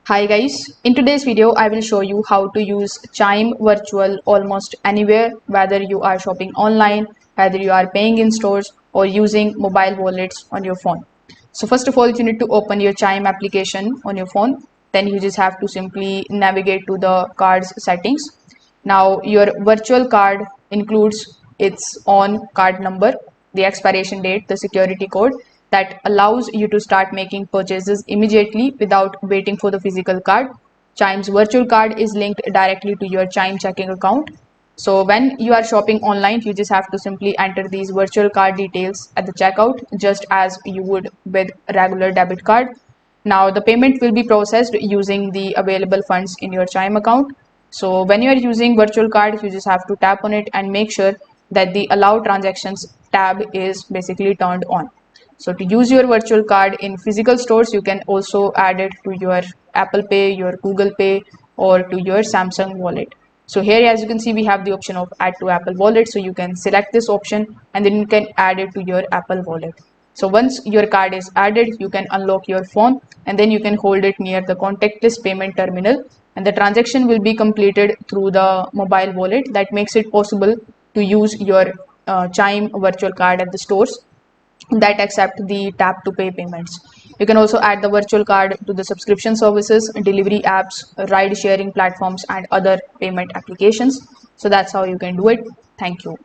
Hi guys, in today's video I will show you how to use Chime virtual almost anywhere, whether you are shopping online, whether you are paying in stores or using mobile wallets on your phone. So first of all, you need to open your Chime application on your phone. Then you just have to simply navigate to the card's settings. Now your virtual card includes its own card number, the expiration date, the security code that allows you to start making purchases immediately without waiting for the physical card. Chime's virtual card is linked directly to your Chime checking account. So when you are shopping online, you just have to simply enter these virtual card details at the checkout, just as you would with a regular debit card. Now the payment will be processed using the available funds in your Chime account. So when you are using virtual card, you just have to tap on it and make sure that the allow transactions tab is basically turned on. So to use your virtual card in physical stores, you can also add it to your Apple Pay, your Google Pay, or to your Samsung wallet. So here, as you can see, we have the option of add to Apple wallet. So you can select this option and then you can add it to your Apple wallet. So once your card is added, you can unlock your phone and then you can hold it near the contactless payment terminal, and the transaction will be completed through the mobile wallet. That makes it possible to use your Chime virtual card at the stores that accept the tap to pay payments. You can also add the virtual card to the subscription services, delivery apps, ride sharing platforms, and other payment applications. So that's how you can do it. Thank you.